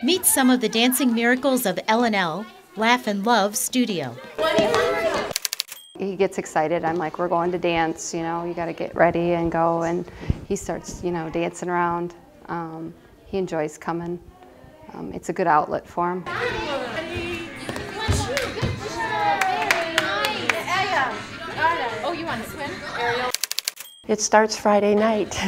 Meet some of the dancing miracles of L&L, Laugh and Love Studio. He gets excited. I'm like, we're going to dance, you know, you got to get ready and go. And he starts, you know, dancing around. He enjoys coming. It's a good outlet for him. Oh, you want to swim? It starts Friday night.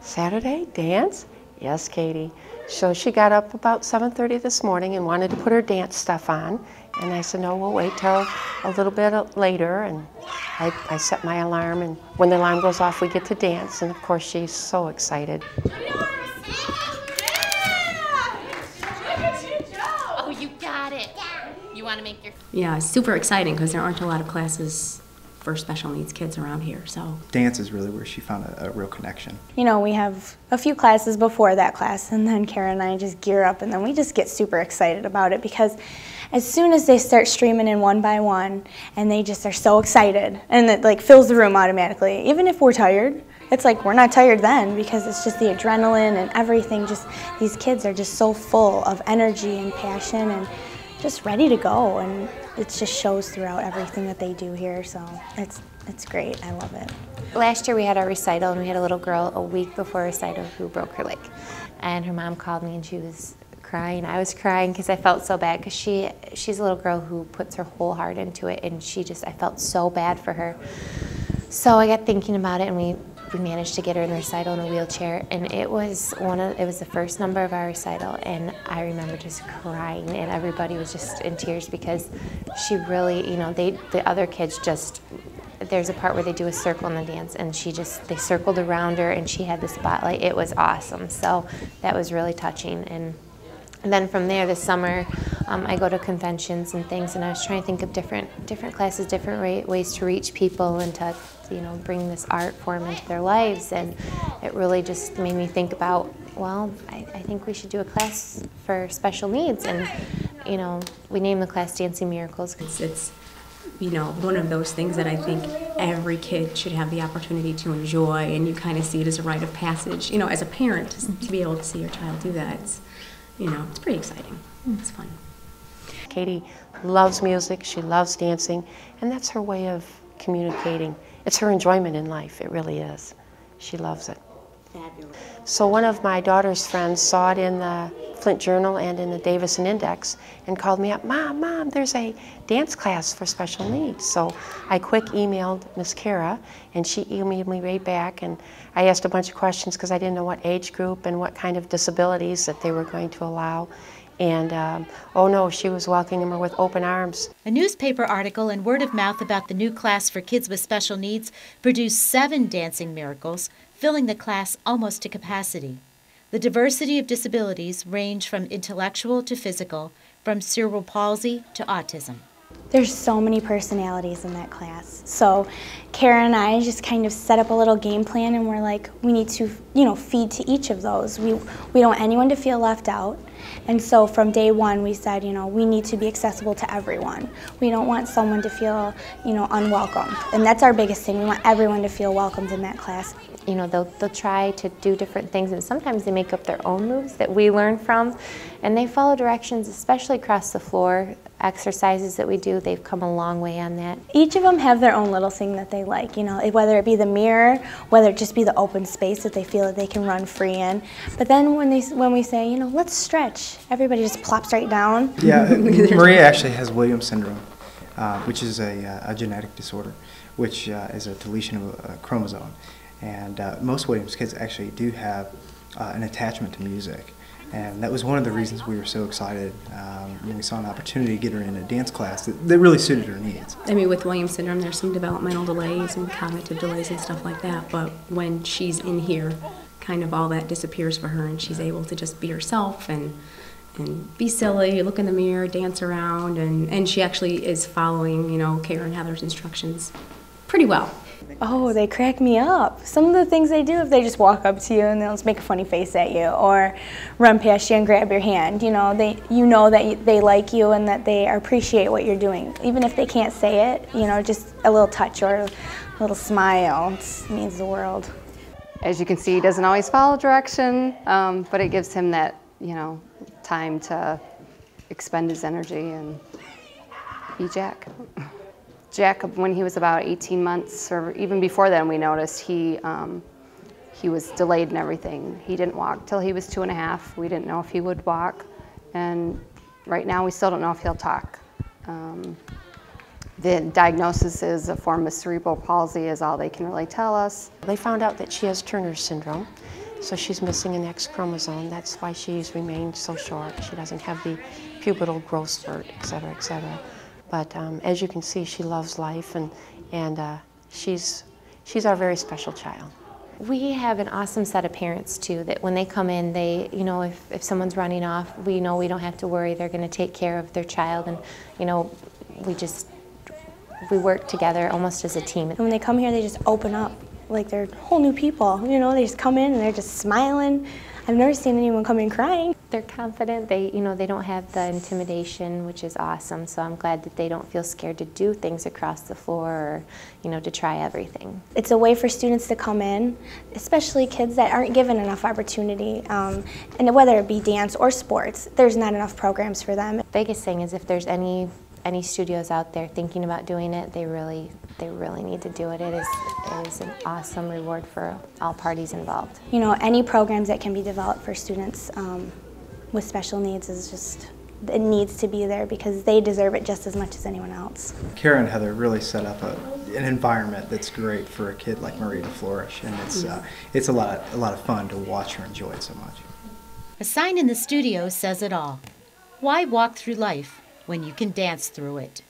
Saturday, dance? Yes, Katie. So she got up about 7:30 this morning and wanted to put her dance stuff on. And I said, no, we'll wait till a little bit later. And I set my alarm, and when the alarm goes off, we get to dance. And of course, she's so excited. Oh, you got it. You want to make your... Yeah, it's super exciting because there aren't a lot of classes for special needs kids around here, so. Dance is really where she found a real connection. You know, we have a few classes before that class, and then Kara and I just gear up, and then we just get super excited about it because as soon as they start streaming in one by one, and they just are so excited, and it like fills the room automatically, even if we're tired. It's like we're not tired then because it's just the adrenaline and everything. Just these kids are just so full of energy and passion and just ready to go, and it just shows throughout everything that they do here, so it's great. I love it. Last year we had our recital, and we had a little girl a week before recital who broke her leg. And her mom called me and she was crying. I was crying because I felt so bad because she's a little girl who puts her whole heart into it, and I felt so bad for her. So I got thinking about it, and we managed to get her in the recital in a wheelchair, and it was the first number of our recital, and I remember just crying, and everybody was just in tears because she really, you know, the other kids just, there's a part where they do a circle in the dance, and they circled around her, and she had the spotlight. It was awesome, so that was really touching. And then from there, this summer, I go to conventions and things, and I was trying to think of different classes, different ways to reach people and to, you know, bring this art form into their lives. And it really just made me think about, well, I think we should do a class for special needs. And, you know, we named the class Dancing Miracles. It's you know, one of those things that I think every kid should have the opportunity to enjoy, and you kind of see it as a rite of passage. You know, as a parent, to be able to see your child do that, you know, it's pretty exciting. It's fun. Katie loves music, she loves dancing, and that's her way of communicating. It's her enjoyment in life, it really is. She loves it. Fabulous. So one of my daughter's friends saw it in the Flint Journal and in the Davison Index and called me up, Mom, there's a dance class for special needs. So I quick emailed Miss Kara, and she emailed me right back, and I asked a bunch of questions because I didn't know what age group and what kind of disabilities that they were going to allow. And oh no, she was welcoming her with open arms. A newspaper article and word of mouth about the new class for kids with special needs produced 7 dancing miracles, filling the class almost to capacity. The diversity of disabilities range from intellectual to physical, from cerebral palsy to autism. There's so many personalities in that class. So Kara and I just kind of set up a little game plan, and we're like, we need to, you know, feed to each of those. We don't want anyone to feel left out. And so from day one we said, you know, we need to be accessible to everyone. We don't want someone to feel, you know, unwelcome. And that's our biggest thing. We want everyone to feel welcomed in that class. You know, they'll try to do different things, and sometimes they make up their own moves that we learn from, and they follow directions, especially across the floor. Exercises that we do, they've come a long way on that. Each of them have their own little thing that they like, you know, whether it be the mirror, whether it just be the open space that they feel that they can run free in. But then when we say, you know, let's stretch, everybody just plops right down. Yeah, Maria actually has Williams syndrome, which is a genetic disorder, which is a deletion of a chromosome. And most Williams kids actually do have an attachment to music. And that was one of the reasons we were so excited when we saw an opportunity to get her in a dance class that really suited her needs. I mean, with Williams syndrome, there's some developmental delays and cognitive delays and stuff like that, but when she's in here, kind of all that disappears for her, and she's able to just be herself and be silly, look in the mirror, dance around, and she actually is following, you know, Kara and Heather's instructions pretty well. Oh, they crack me up. Some of the things they do, if they just walk up to you and they'll just make a funny face at you, or run past you and grab your hand, you know that they like you and that they appreciate what you're doing. Even if they can't say it, you know, just a little touch or a little smile means the world. As you can see, he doesn't always follow direction, but it gives him that, you know, time to expend his energy and be Jack. Jack, when he was about 18 months, or even before then, we noticed he was delayed in everything. He didn't walk till he was 2.5. We didn't know if he would walk, and right now we still don't know if he'll talk. The diagnosis is a form of cerebral palsy is all they can really tell us. They found out that she has Turner syndrome, so she's missing an X chromosome. That's why she's remained so short. She doesn't have the pubertal growth spurt, et cetera, et cetera. But as you can see, she loves life, and she's our very special child. We have an awesome set of parents too, that when they come in, they, you know, if someone's running off, we know we don't have to worry. They're going to take care of their child, and, you know, we work together almost as a team. And when they come here, they just open up like they're whole new people. You know, they just come in and they're just smiling. I've never seen anyone come in crying. They're confident. They, you know, they don't have the intimidation, which is awesome. So I'm glad that they don't feel scared to do things across the floor, or, you know, to try everything. It's a way for students to come in, especially kids that aren't given enough opportunity. And whether it be dance or sports, there's not enough programs for them. The biggest thing is if there's any studios out there thinking about doing it, they really need to do it. It is an awesome reward for all parties involved. You know, any programs that can be developed for students with special needs is just, it needs to be there because they deserve it just as much as anyone else. Kara and Heather really set up an environment that's great for a kid like Marie to flourish, and it's a lot of fun to watch her enjoy it so much. A sign in the studio says it all. Why walk through life when you can dance through it?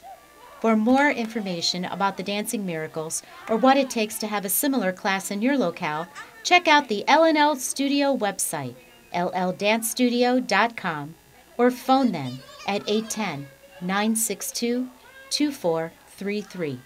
For more information about the Dancing Miracles or what it takes to have a similar class in your locale, check out the L&L Studio website, lldancestudio.com, or phone them at 810-962-2433.